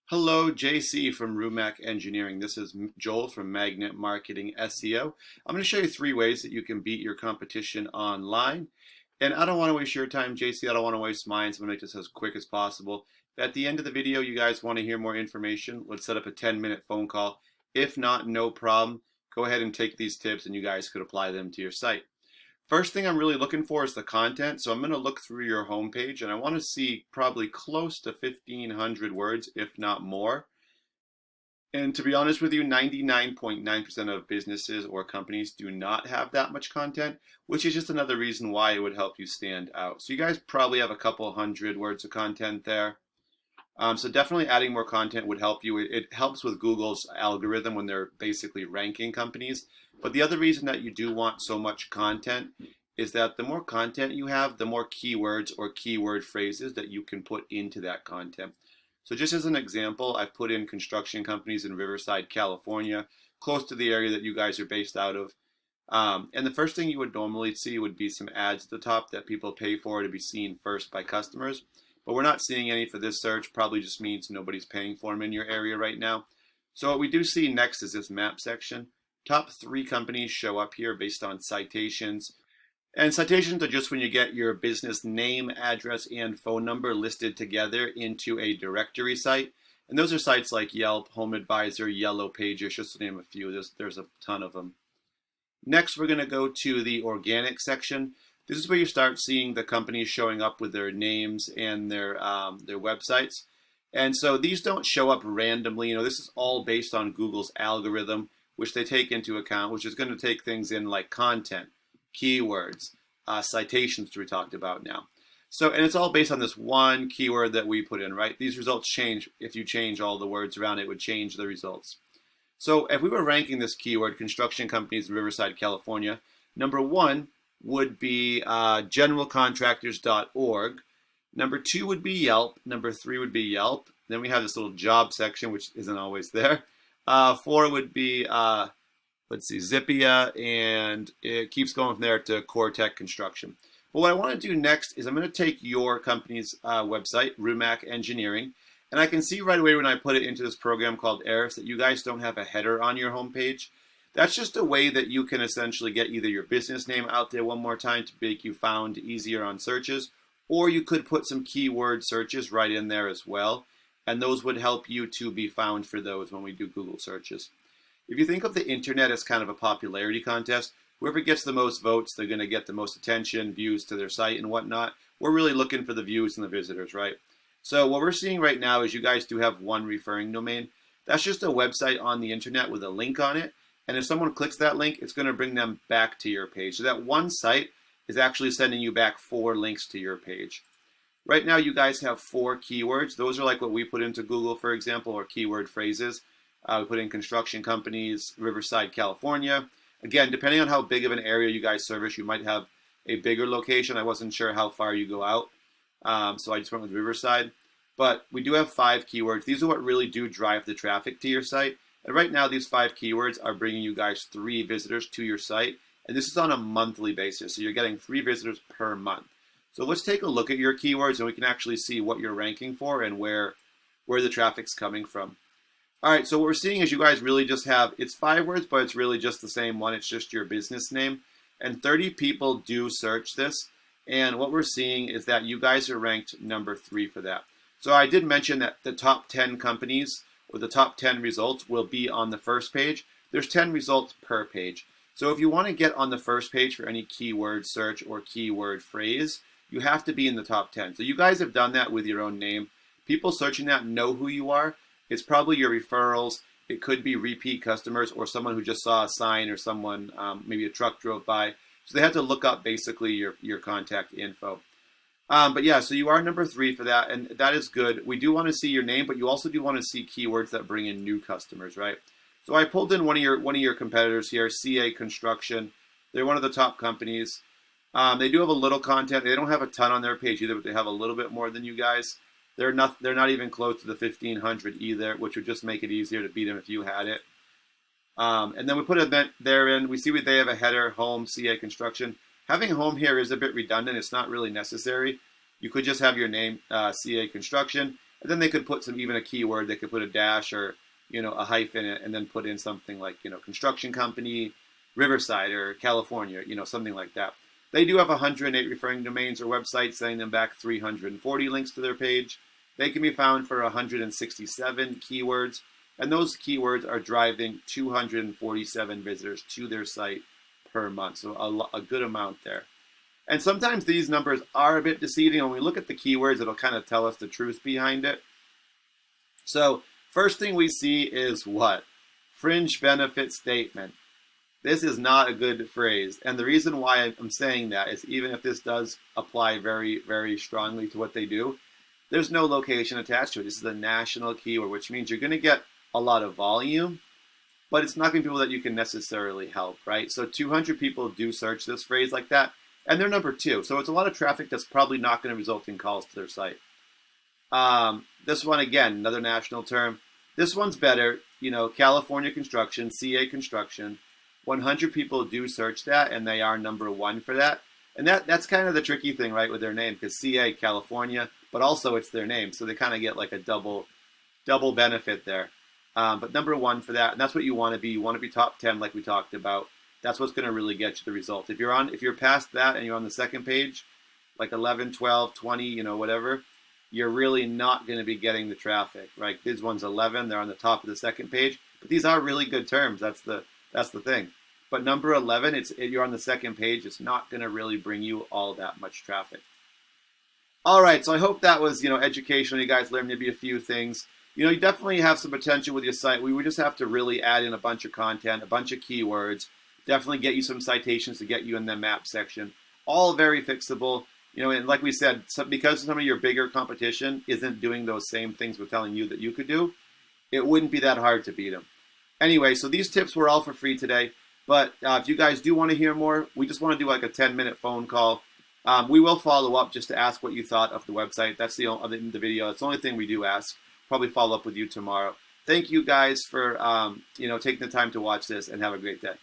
Hello, JC from Rumac Engineering. This is Joel from Magnet Marketing SEO. I'm going to show you 3 ways that you can beat your competition online. And I don't want to waste your time, JC. I don't want to waste mine, so I'm going to make this as quick as possible. At the end of the video, you guys want to hear more information, let's set up a 10-minute phone call. If not, no problem. Go ahead and take these tips and you guys could apply them to your site. First thing I'm really looking for is the content. So I'm going to look through your homepage and I want to see probably close to 1,500 words, if not more. And to be honest with you, 99.9% of businesses or companies do not have that much content, which is just another reason why it would help you stand out. So you guys probably have a couple hundred words of content there. So definitely adding more content would help you. It helps with Google's algorithm when they're basically ranking companies. But the other reason that you do want so much content is that the more content you have, the more keywords or keyword phrases that you can put into that content. So just as an example, I've put in construction companies in Riverside, California, close to the area that you guys are based out of. And the first thing you would normally see would be some ads at the top that people pay for to be seen first by customers. But we're not seeing any for this search. Probably just means nobody's paying for them in your area right now. So what we do see next is this map section. Top 3 companies show up here based on citations. And citations are just when you get your business name, address, and phone number listed together into a directory site. And those are sites like Yelp, Home Advisor, Yellow Pages, just to name a few. There's a ton of them. Next, we're going to go to the organic section. This is where you start seeing the companies showing up with their names and their websites. And so these don't show up randomly. This is all based on Google's algorithm, which they take into account, which is going to take things in like content, keywords, citations, which we talked about now. So, and it's all based on this one keyword that we put in, right? These results change. If you change all the words around, it would change the results. So if we were ranking this keyword, construction companies in Riverside, California, number 1 would be generalcontractors.org. Number 2 would be Yelp. Number 3 would be Yelp. Then we have this little job section, which isn't always there. 4 would be, Zippia, and it keeps going from there to Core Tech Construction. But what I want to do next is I'm going to take your company's website, Rumac Engineering, and I can see right away when I put it into this program called Ahrefs that you guys don't have a header on your homepage. That's just a way that you can essentially get either your business name out there one more time to make you found easier on searches, or you could put some keyword searches right in there as well, and those would help you to be found for those when we do Google searches. If you think of the internet as kind of a popularity contest, whoever gets the most votes, they're going to get the most attention, views to their site and whatnot. We're really looking for the views and the visitors, right? So what we're seeing right now is you guys do have one referring domain. That's just a website on the internet with a link on it. And if someone clicks that link, it's going to bring them back to your page. So that one site is actually sending you back 4 links to your page. Right now, you guys have 4 keywords. Those are like what we put into Google, for example, or keyword phrases. We put in construction companies, Riverside, California. Again, depending on how big of an area you guys service, you might have a bigger location. I wasn't sure how far you go out, so I just went with Riverside. But we do have 5 keywords. These are what really do drive the traffic to your site. And right now, these 5 keywords are bringing you guys 3 visitors to your site. And this is on a monthly basis. So you're getting 3 visitors per month. So let's take a look at your keywords and we can actually see what you're ranking for and where the traffic's coming from. All right, so what we're seeing is you guys really just have, it's 5 words, but it's really just the same one. It's just your business name. And 30 people do search this. And what we're seeing is that you guys are ranked number 3 for that. So I did mention that the top 10 companies or the top 10 results will be on the first page. There's 10 results per page. So if you want to get on the first page for any keyword search or keyword phrase, you have to be in the top 10. So you guys have done that with your own name. People searching that know who you are. It's probably your referrals. It could be repeat customers or someone who just saw a sign or someone, maybe a truck drove by. So they have to look up basically your contact info. But yeah, so you are number 3 for that, and that is good. We do want to see your name, but you also do want to see keywords that bring in new customers, right? So I pulled in one of your competitors here, CA Construction. They're one of the top companies. They do have a little content. They don't have a ton on their page either, but they have a little bit more than you guys. They're not even close to the 1,500 either, which would just make it easier to beat them if you had it. And then we put an event there in. We see they have a header, home, CA Construction. Having home here is a bit redundant. It's not really necessary. You could just have your name, CA Construction, But then they could put even a keyword. They could put a dash or a hyphen in it, and then put in something like construction company, Riverside or California, something like that. They do have 108 referring domains or websites, sending them back 340 links to their page. They can be found for 167 keywords, and those keywords are driving 247 visitors to their site per month, so a good amount there. And sometimes these numbers are a bit deceiving. When we look at the keywords, it'll kind of tell us the truth behind it. So first thing we see is what? Fringe benefit statement. This is not a good phrase. And the reason why I'm saying that is, even if this does apply very, very strongly to what they do, there's no location attached to it. This is a national keyword, which means you're going to get a lot of volume, but it's not going to be people that you can necessarily help, right? So 200 people do search this phrase like that, and they're number 2. So it's a lot of traffic that's probably not going to result in calls to their site. This one, again, another national term. This one's better. California construction, CA construction. 100 people do search that, and they are number 1 for that. And that's kind of the tricky thing, right, with their name, because CA, California, but also it's their name. So they kind of get like a double benefit there. But number 1 for that, and that's what you want to be. You want to be top 10, like we talked about. That's what's going to really get you the result. If you're past that and you're on the second page, like 11, 12, 20, whatever, you're really not going to be getting the traffic, right? This one's 11. They're on the top of the second page. But these are really good terms. That's the thing. But number 11, you're on the second page. It's not going to really bring you all that much traffic. All right, so I hope that was educational. You guys learned maybe a few things. You definitely have some potential with your site. We would just have to really add in a bunch of content, a bunch of keywords, definitely get you some citations to get you in the map section. All very fixable. And like we said, because some of your bigger competition isn't doing those same things we're telling you that you could do, it wouldn't be that hard to beat them. Anyway, so these tips were all for free today. But if you guys do want to hear more, we just want to do like a 10-minute phone call. We will follow up just to ask what you thought of the website. That's the video. That's the only thing we do ask. Probably follow up with you tomorrow. Thank you guys for taking the time to watch this, and have a great day.